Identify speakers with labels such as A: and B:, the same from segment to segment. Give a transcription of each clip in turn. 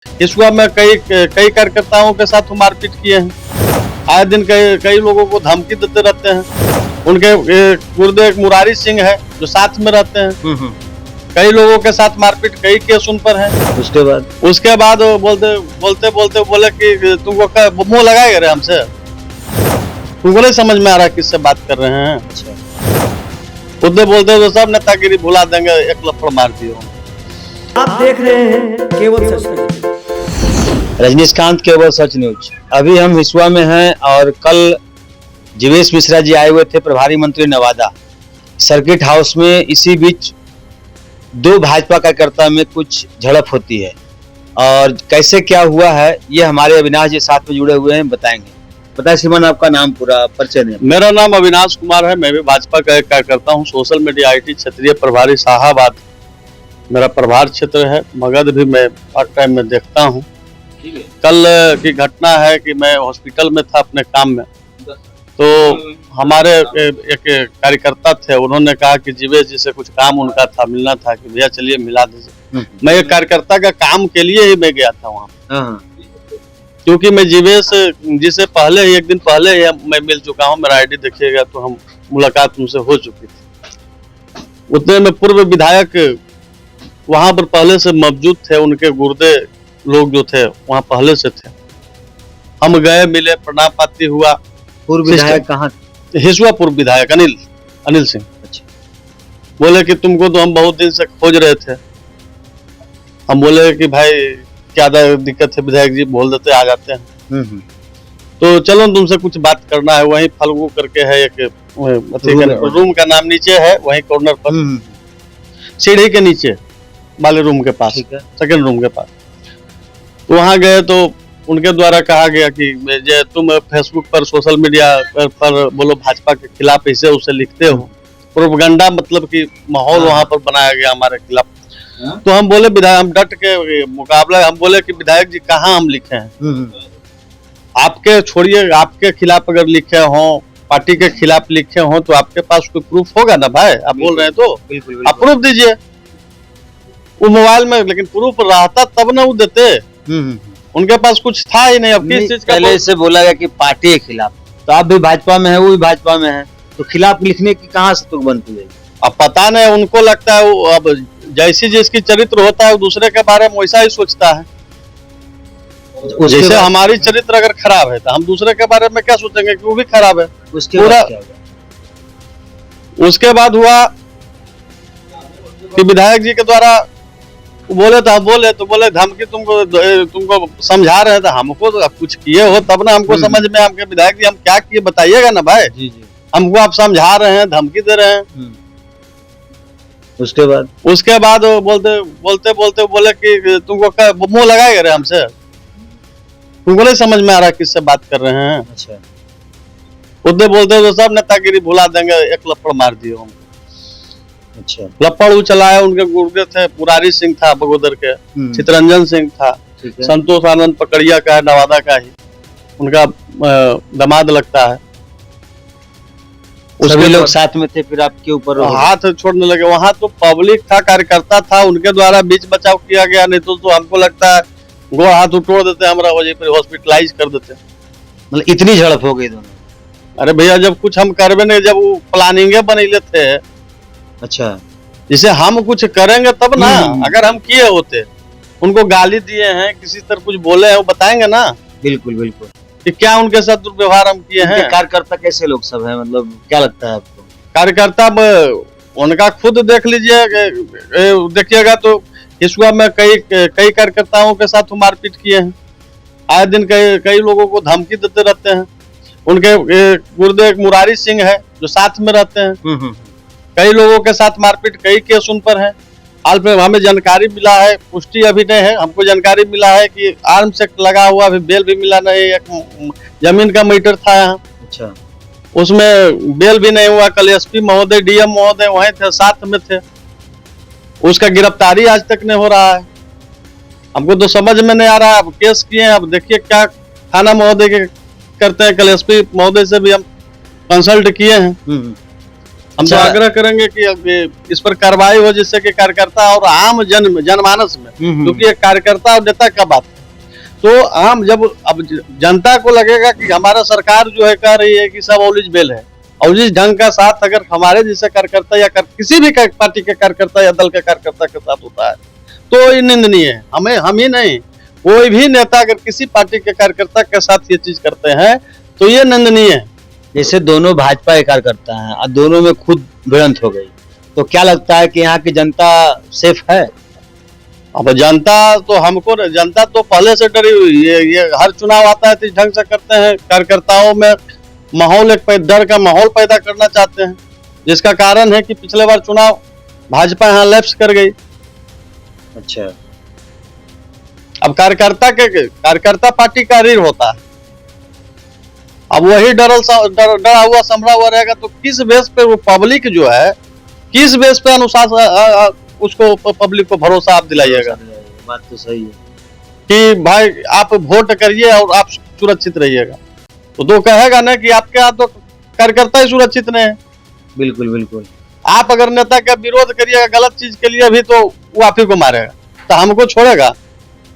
A: हिसुआ में कई कार्यकर्ताओं के साथ मारपीट किए हैं। आए दिन कई लोगों को धमकी देते रहते हैं। उनके गुर्दे एक मुरारी सिंह है जो साथ में रहते हैं। कई लोगों के साथ मारपीट कई केस उन पर है। उसके बाद बोलते बोले कि तुमको मुंह लगाएगा रे हमसे, तुमको नहीं समझ में आ रहा किससे बात कर रहे हैं। अच्छा। बोलते तो सब नेतागिरी भुला देंगे, एक लपड़ मार दियो।
B: आप देख रहे हैं केवल सच न्यूज।
C: रजनीकांत केवल सच न्यूज। अभी हम हिसुआ में हैं और कल जीवेश मिश्रा जी आए हुए थे, प्रभारी मंत्री नवादा, सर्किट हाउस में। इसी बीच दो भाजपा कार्यकर्ता में कुछ झड़प होती है और कैसे क्या हुआ है ये हमारे अविनाश जी साथ में जुड़े हुए हैं, बताएंगे। बताइए श्रीमान, आपका नाम पूरा परिचय दें।
A: मेरा नाम अविनाश कुमार है, मैं भी भाजपा का एक कार्यकर्ता हूँ। सोशल मीडिया IT क्षेत्रीय प्रभारी शाहाबाद मेरा प्रभार क्षेत्र है। मगध भी मैं पार्ट टाइम में देखता हूँ। कल की घटना है कि मैं हॉस्पिटल में था अपने काम में, तो हमारे एक कार्यकर्ता थे, उन्होंने कहा कि जीवेश जी से कुछ काम उनका था, मिलना था, कि भैया चलिए मिला दीजिए। मैं एक कार्यकर्ता का काम के लिए ही मैं गया था वहाँ, क्योंकि मैं जीवेश जी से पहले ही, एक दिन पहले ही मैं मिल चुका हूँ। मेरा ID देखिएगा तो हम मुलाकात उनसे हो चुकी थी। उतने में पूर्व विधायक वहां पर पहले से मौजूद थे, उनके गुर्दे लोग जो थे वहां पहले से थे। हम गए, मिले, प्रणाम पाती हुआ।
C: पूर्व विधायक कहाँ?
A: हिसुआ पूर्व विधायक अनिल सिंह।
C: अच्छा। बोले
A: कि तुमको तो हम बहुत दिन से खोज रहे थे। हम बोले कि भाई क्या दिक्कत है विधायक जी, बोल देते आ जाते हैं। तो चलो तुमसे कुछ बात करना है। वहीं फलगू करके है एक रूम का नाम नीचे है, वहीं कॉर्नर पर सीढ़ी के नीचे वाले रूम के पास, सेकंड रूम के पास। तो वहां गए तो उनके द्वारा कहा गया कि तुम फेसबुक पर, सोशल मीडिया पर बोलो भाजपा के खिलाफ इसे उसे लिखते हो, प्रोपेगेंडा मतलब कि माहौल वहां पर बनाया गया हमारे खिलाफ। तो हम बोले विधायक, हम डट के मुकाबला, हम बोले कि विधायक जी कहाँ हम लिखे हैं, आपके छोड़िए, आपके खिलाफ अगर लिखे हो, पार्टी के खिलाफ लिखे हो तो आपके पास कोई प्रूफ होगा ना भाई। आप बोल रहे हैं तो आप प्रूफ दीजिए। वो मोबाइल में लेकिन प्रूफ रहता तब ना वो देते। उनके पास कुछ था ही नहीं। अब किस चीज का
C: पहले से बोला गया कि पार्टी के खिलाफ, तो आप भी भाजपा में है, वो भी भाजपा में है, तो खिलाफ लिखने की कहाँ से तुक बनती है?
A: अब पता नहीं, उनको लगता है वो, अब जैसी जिसकी चरित्र होता है वो दूसरे के बारे में वैसा ही सोचता है। जैसे हमारी चरित्र अगर खराब है तो हम दूसरे के बारे में क्या सोचेंगे कि वो भी खराब है। उसके बाद हुआ कि विधायक जी के द्वारा बोले तो हम बोले धमकी तुमको समझा रहे थे, हमको तो कुछ किए हो तब ना हमको समझ में। हमके विधायक जी हम क्या किए बताइएगा ना भाई। जी। हमको आप समझा रहे हैं, धमकी दे रहे हैं। उसके बाद बोलते बोले कि तुमको मुंह लगाएगा रे हमसे, तुमको नहीं समझ में आ रहा किससे बात कर रहे हैं। अच्छा। बोलते तो सब नेतागिरी भुला देंगे, एक लपड़ मार दियो हम। अच्छा। लपड़ चलाया, उनके गुर्दे थे, मुरारी सिंह था बगोदर के, चितरंजन सिंह था, संतोष आनंद पकड़िया का है, नवादा का ही, उनका दामाद लगता है।
C: सभी लोग साथ में थे, फिर आपके ऊपर
A: हाथ छोड़ने लगे। वहां तो पब्लिक था, कार्यकर्ता था, उनके द्वारा बीच बचाव किया गया, नहीं तो हमको लगता है गो हाथ उठोड़ देते, हमारा वजह पर हॉस्पिटलाइज कर देते।
C: मतलब इतनी झड़प हो गई दोनों?
A: अरे भैया जब कुछ हम करवे नहीं, जब वो प्लानिंगे बनेले थे। अच्छा। जिसे हम कुछ करेंगे तब ना, अगर हम किए होते, उनको गाली दिए हैं, किसी तरह कुछ बोले हैं, वो बताएंगे ना। बिल्कुल बिल्कुल कि क्या उनके साथ दुर्व्यवहार हम किए हैं।
C: कार्यकर्ता कैसे लोग सब हैं, मतलब क्या लगता है आपको?
A: कार्यकर्ता उनका खुद देख लीजिए, देखिएगा तो हिसुआ में कई कार्यकर्ताओं के साथ मारपीट किए हैं। आए दिन कई लोगों को धमकी देते रहते हैं। उनके गुर्दे एक मुरारी सिंह है जो साथ में रहते हैं। कई लोगों के साथ मारपीट कई केस उन पर है। हाल में हमें जानकारी मिला है, पुष्टि अभी नहीं है, हमको जानकारी मिला है कि आर्म्स एक्ट लगा हुआ, अभी बेल भी मिला नहीं। एक जमीन का मैटर था यहाँ। अच्छा। उसमें बेल भी नहीं हुआ। कल SP महोदय, DM महोदय वहीं थे, साथ में थे, उसका गिरफ्तारी आज तक नहीं हो रहा है। हमको तो समझ में नहीं आ रहा है। अब केस किए हैं, अब देखिए क्या थाना महोदय के करते हैं। कल SP महोदय से भी हम कंसल्ट किए हैं। हम तो
C: अच्छा।
A: आग्रह करेंगे कि अब इस पर कार्रवाई हो, जिससे कि कार्यकर्ता और आम जनमानस में, क्योंकि एक कार्यकर्ता और नेता का बात है, तो आम जब अब जनता को लगेगा कि हमारा सरकार जो है कह रही है कि सब औलिज बेल है, और जिस ढंग का साथ अगर हमारे जैसे कार्यकर्ता या किसी भी पार्टी के कार्यकर्ता या दल के कार्यकर्ता के साथ होता है तो ये निंदनीय है। हम ही नहीं, कोई भी नेता अगर किसी पार्टी के कार्यकर्ता के साथ ये चीज करते हैं तो ये निंदनीय है।
C: जैसे दोनों भाजपा के कार्यकर्ता हैं और दोनों में खुद भिड़ंत हो गई, तो क्या लगता है कि यहाँ की जनता सेफ है?
A: अब जनता तो पहले से डरी हुई है। ये हर चुनाव आता है तो इस ढंग से करते हैं, कार्यकर्ताओं में माहौल एक डर का माहौल पैदा करना चाहते हैं, जिसका कारण है कि पिछले बार चुनाव भाजपा यहाँ लैप्स कर गई।
C: अच्छा।
A: अब कार्यकर्ता पार्टी का रीढ़ होता है, अब वही डरा हुआ संभला हुआ रहेगा तो किस बेस पे वो पब्लिक जो है, किस बेस पे अनुशासन उसको पब्लिक को भरोसा आप दिलाइएगा?
C: बात तो सही है
A: कि भाई आप वोट करिए और आप सुरक्षित रहिएगा, तो कहेगा ना कि आपके हाथ तो कार्यकर्ता ही सुरक्षित नहीं है।
C: बिल्कुल बिल्कुल।
A: आप अगर नेता का विरोध करिएगा गलत चीज के लिए भी तो वो आप ही को मारेगा, तो हमको छोड़ेगा?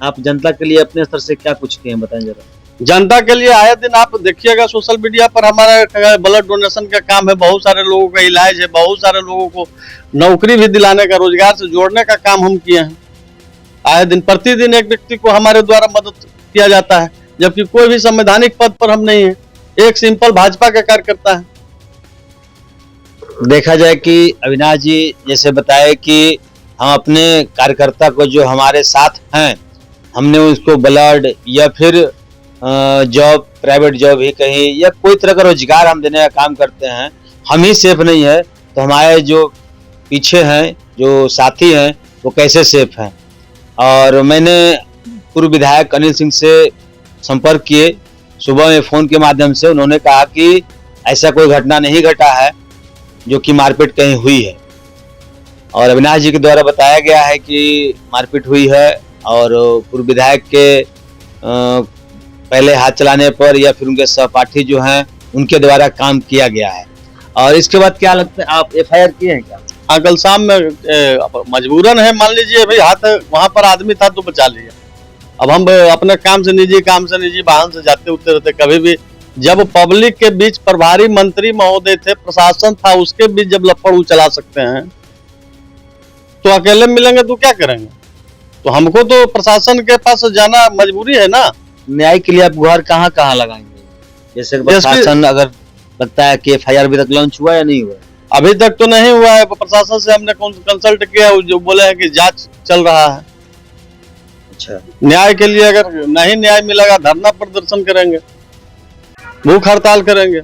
C: आप जनता के लिए अपने स्तर से क्या कुछ किए बताएं जरा।
A: जनता के लिए आए दिन आप देखिएगा सोशल मीडिया पर हमारा ब्लड डोनेशन का काम है, बहुत सारे लोगों का इलाज है, बहुत सारे लोगों को नौकरी भी दिलाने का, रोजगार से जोड़ने का काम हम किए हैं। आए दिन प्रतिदिन एक व्यक्ति को हमारे द्वारा मदद किया जाता है, जबकि कोई भी संवैधानिक पद पर हम नहीं है, एक सिंपल भाजपा का कार्यकर्ता है।
C: देखा जाए कि अविनाश जी जैसे बताए कि हम अपने कार्यकर्ता को जो हमारे साथ हैं, हमने उसको ब्लड या फिर जॉब, प्राइवेट जॉब ही कहीं या कोई तरह का रोजगार हम देने का काम करते हैं, हम ही सेफ नहीं है तो हमारे जो पीछे हैं, जो साथी हैं, वो कैसे सेफ हैं। और मैंने पूर्व विधायक अनिल सिंह से संपर्क किए सुबह में फ़ोन के माध्यम से, उन्होंने कहा कि ऐसा कोई घटना नहीं घटा है जो कि मारपीट कहीं हुई है। और अविनाश जी के द्वारा बताया गया है कि मारपीट हुई है और पूर्व विधायक के पहले हाथ चलाने पर या फिर उनके सहपाठी जो हैं उनके द्वारा काम किया गया है। और इसके बाद क्या लगता है, आप एफआईआर किए हैं क्या?
A: हाँ, कल शाम में मजबूरन है, मान लीजिए भाई हाथ वहां पर आदमी था तो बचा लिया। अब हम अपने काम से निजी वाहन से जाते उठते रहते, कभी भी जब पब्लिक के बीच प्रभारी मंत्री महोदय थे, प्रशासन था, उसके बीच जब लफड़ चला सकते हैं तो अकेले मिलेंगे तो क्या करेंगे? तो हमको तो प्रशासन के पास जाना मजबूरी है ना।
C: न्याय के लिए आप गुहार कहाँ कहाँ लगाएंगे? जैसे प्रशासन अगर लगता है कि एफआईआर अभी तक लॉन्च हुआ या नहीं हुआ?
A: अभी तक तो नहीं हुआ है, प्रशासन से हमने कंसल्ट किया, जो बोले हैं कि जांच चल रहा है।
C: अच्छा।
A: न्याय के लिए अगर नहीं न्याय मिलेगा धरना प्रदर्शन करेंगे, भूख हड़ताल करेंगे,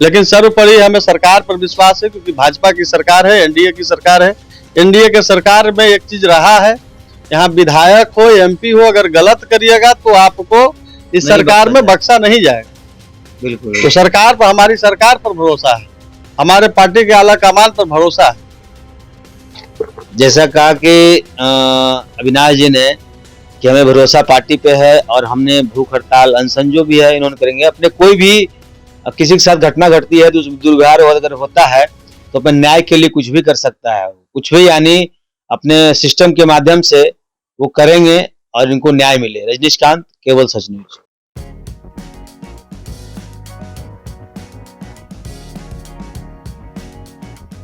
A: लेकिन सर्वोपरि हमें सरकार पर विश्वास है, क्योंकि भाजपा की सरकार है, एनडीए की सरकार है। एनडीए के सरकार में एक चीज रहा है, यहाँ विधायक हो, एमपी हो, अगर गलत करिएगा तो आपको इस सरकार में बख्शा नहीं जाएगा।
C: बिल्कुल।
A: तो सरकार पर, हमारी सरकार पर भरोसा है, हमारे पार्टी के आला कमान पर भरोसा है।
C: जैसा कहा कि अविनाश जी ने कि हमें भरोसा पार्टी पे है और हमने भूख हड़ताल, अनशन जो भी है इन्होंने करेंगे। अपने कोई भी किसी के साथ घटना घटती है तो दुर्व्यवहार अगर होता है तो अपने न्याय के लिए कुछ भी कर सकता है, कुछ भी, यानी अपने सिस्टम के माध्यम से वो करेंगे और इनको न्याय मिले। रजनीशकांत, केवल सच न्यूज।